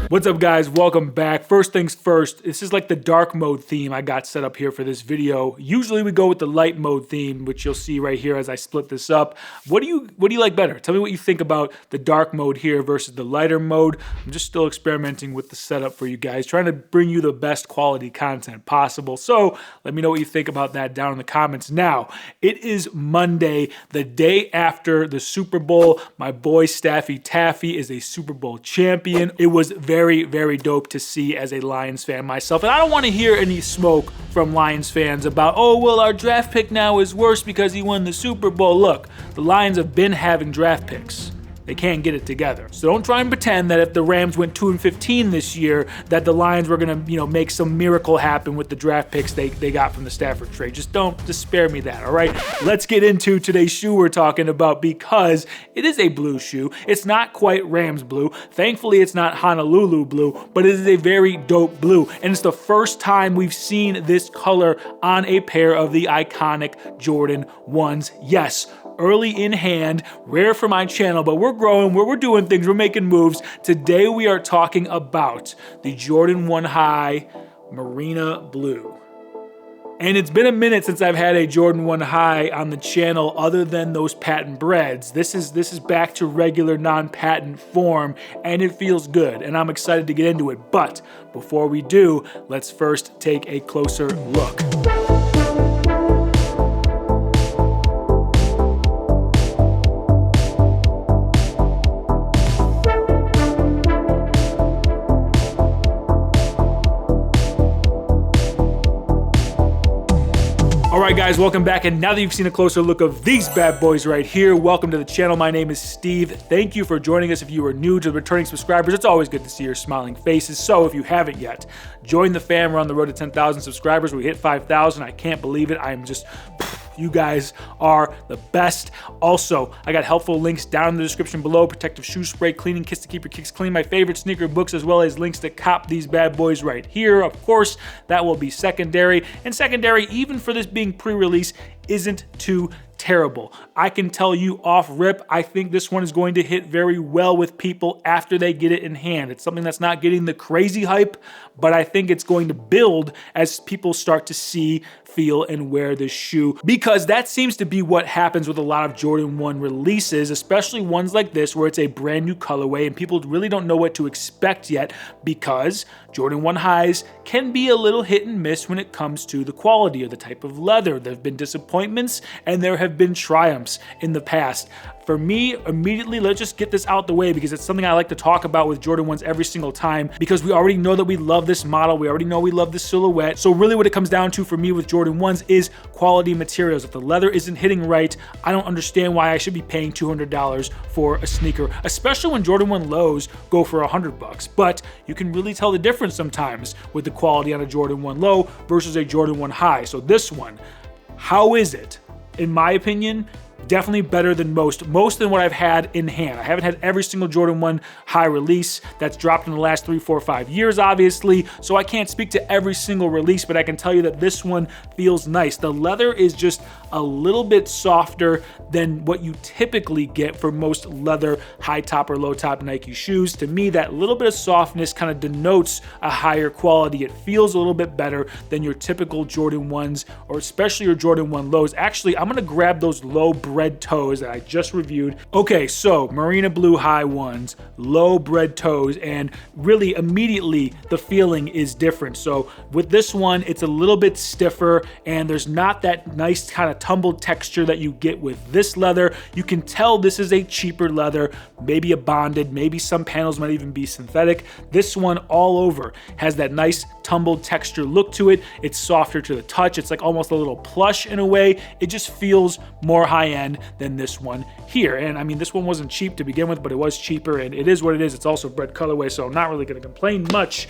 What's up, guys? Welcome back. First things first, this is like the dark mode theme I got set up here for this video. Usually we go with the light mode theme, which you'll see right here as I split this up. What do you like better? Tell me what you think about the dark mode here versus the lighter mode. I'm just still experimenting with the setup for you guys, trying to bring you the best quality content possible. So let me know what you think about that down in the comments. Now, it is Monday, the day after the Super Bowl. My boy Staffy Taffy is a Super Bowl champion. It was very, very dope to see as a Lions fan myself. And I don't want to hear any smoke from Lions fans about, oh, well, our draft pick now is worse because he won the Super Bowl. Look, the Lions have been having draft picks. They can't get it together. So don't try and pretend that if the Rams went 2-15 this year, that the Lions were gonna, make some miracle happen with the draft picks they got from the Stafford trade. Just spare me that, all right? Let's get into today's shoe we're talking about because it is a blue shoe. It's not quite Rams blue. Thankfully, it's not Honolulu blue, but it is a very dope blue. And it's the first time we've seen this color on a pair of the iconic Jordan 1s. Yes, early in hand, rare for my channel, but we're growing, we're doing things, we're making moves. Today we are talking about the Jordan 1 High Marina Blue. And it's been a minute since I've had a Jordan 1 High on the channel other than those patent breads. This is back to regular non-patent form, and it feels good, and I'm excited to get into it. But before we do, let's first take a closer look. Alright guys, welcome back, and now that you've seen a closer look of these bad boys right here, welcome to the channel. My name is Steve. Thank you for joining us. If you are new to the returning subscribers, it's always good to see your smiling faces. So if you haven't yet, join the fam. We're on the road to 10,000 subscribers. We hit 5,000. I can't believe it. You guys are the best. Also, I got helpful links down in the description below. Protective shoe spray, cleaning kits to keep your kicks clean, my favorite sneaker books, as well as links to cop these bad boys right here. Of course, that will be secondary. And secondary, even for this being pre-release, isn't too terrible. I can tell you off rip, I think this one is going to hit very well with people after they get it in hand. It's something that's not getting the crazy hype, but I think it's going to build as people start to see, feel, and wear this shoe, because that seems to be what happens with a lot of Jordan 1 releases, especially ones like this where it's a brand new colorway and people really don't know what to expect yet, because Jordan 1 Highs can be a little hit and miss when it comes to the quality or the type of leather. There have been disappointments and there have been triumphs in the past. For me, immediately, let's just get this out the way because it's something I like to talk about with Jordan 1s every single time, because we already know that we love this model. We already know we love this silhouette. So really what it comes down to for me with Jordan 1s is quality materials. If the leather isn't hitting right, I don't understand why I should be paying $200 for a sneaker, especially when Jordan 1 lows go for $100. But you can really tell the difference sometimes with the quality on a Jordan 1 low versus a Jordan 1 high. So this one, how is it? In my opinion, definitely better than most than what I've had in hand. I haven't had every single Jordan 1 high release that's dropped in the last 3, 4, 5 years, obviously, so I can't speak to every single release, but I can tell you that this one feels nice. The leather is just a little bit softer than what you typically get for most leather high top or low top Nike shoes. To me, that little bit of softness kind of denotes a higher quality. It feels a little bit better than your typical Jordan 1s, or especially your Jordan 1 lows. Actually, I'm gonna grab those low bread toes that I just reviewed. Okay, so Marina Blue high 1s, low bread toes, and really immediately the feeling is different. So with this one, it's a little bit stiffer and there's not that nice kind of tumbled texture that you get with this leather. You can tell this is a cheaper leather, maybe a bonded, maybe some panels might even be synthetic. This one all over has that nice tumbled texture look to it. It's softer to the touch. It's like almost a little plush in a way. It just feels more high-end than this one here. And I mean, this one wasn't cheap to begin with, but it was cheaper, and it is what it is. It's also bread colorway, so I'm not really going to complain much.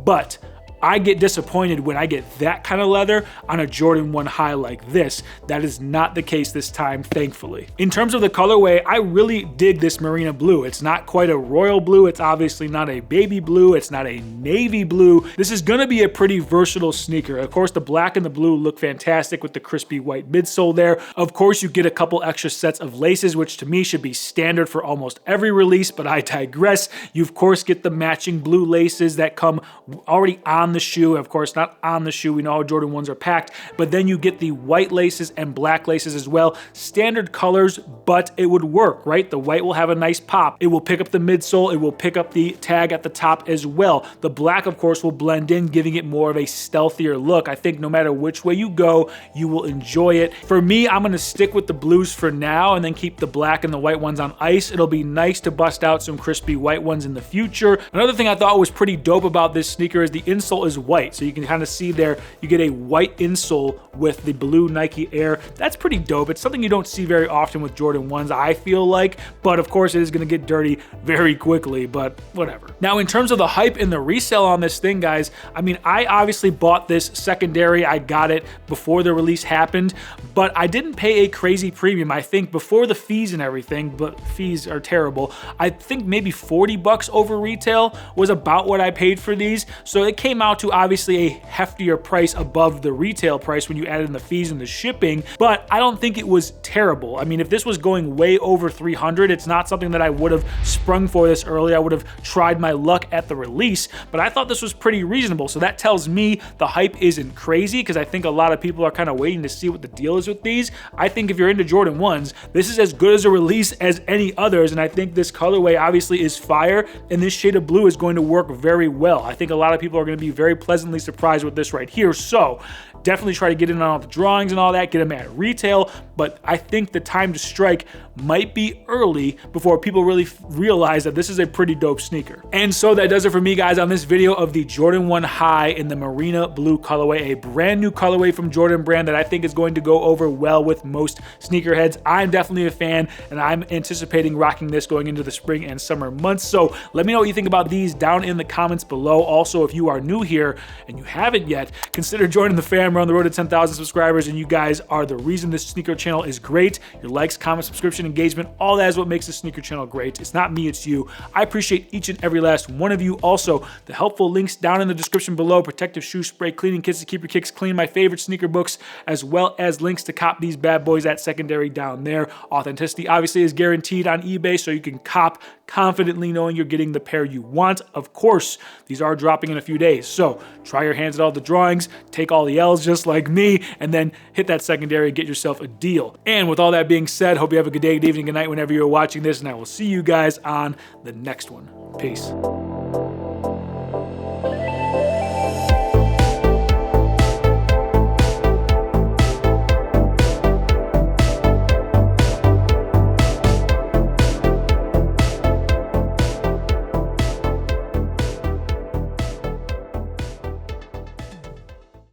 But I get disappointed when I get that kind of leather on a Jordan 1 high like this. That is not the case this time, thankfully. In terms of the colorway, I really dig this Marina Blue. It's not quite a royal blue. It's obviously not a baby blue. It's not a navy blue. This is gonna be a pretty versatile sneaker. Of course, the black and the blue look fantastic with the crispy white midsole there. Of course, you get a couple extra sets of laces, which to me should be standard for almost every release, but I digress. You of course get the matching blue laces that come already on the shoe. Of course, not on the shoe. We know how Jordan 1s are packed, but then you get the white laces and black laces as well. Standard colors, but it would work, right? The white will have a nice pop. It will pick up the midsole. It will pick up the tag at the top as well. The black, of course, will blend in, giving it more of a stealthier look. I think no matter which way you go, you will enjoy it. For me, I'm gonna stick with the blues for now and then keep the black and the white ones on ice. It'll be nice to bust out some crispy white ones in the future. Another thing I thought was pretty dope about this sneaker is the insole is white. So you can kind of see there, you get a white insole with the blue Nike Air. That's pretty dope. It's something you don't see very often with Jordan 1s, I feel like, but of course it is gonna get dirty very quickly, but whatever. Now, in terms of the hype and the resale on this thing, guys, I mean, I obviously bought this secondary. I got it before the release happened, but I didn't pay a crazy premium. I think before the fees and everything, but fees are terrible, I think maybe 40 bucks over retail was about what I paid for these. So it came out to obviously a heftier price above the retail price when you added in the fees and the shipping, but I don't think it was terrible. I mean, if this was going way over 300, it's not something that I would have sprung for this early. I would have tried my luck at the release, but I thought this was pretty reasonable. So that tells me the hype isn't crazy, because I think a lot of people are kind of waiting to see what the deal is with these. I think if you're into Jordan 1s, this is as good as a release as any others, and I think this colorway obviously is fire, and this shade of blue is going to work very well. I think a lot of people are going to be very pleasantly surprised with this right here. So definitely try to get in on all the drawings and all that, get them at retail, but I think the time to strike might be early before people really realize that this is a pretty dope sneaker. And so that does it for me, guys, on this video of the Jordan 1 High in the Marina Blue colorway, a brand new colorway from Jordan Brand that I think is going to go over well with most sneakerheads. I'm definitely a fan, and I'm anticipating rocking this going into the spring and summer months. So let me know what you think about these down in the comments below. Also, if you are new here and you haven't yet, consider joining the fam. We're on the road to 10,000 subscribers, and you guys are the reason this sneaker channel is great. Your likes, comments, subscription, engagement, all that is what makes the sneaker channel great. It's not me, it's you. I appreciate each and every last one of you. Also, the helpful links down in the description below: protective shoe spray, cleaning kits to keep your kicks clean, my favorite sneaker books, as well as links to cop these bad boys at secondary down there. Authenticity obviously is guaranteed on eBay, so you can cop confidently knowing you're getting the pair you want. Of course, these are dropping in a few days, so try your hands at all the drawings, take all the L's just like me, and then hit that secondary and get yourself a deal. And with all that being said, hope you have a good day, good evening, good night whenever you're watching this, and I will see you guys on the next one. Peace.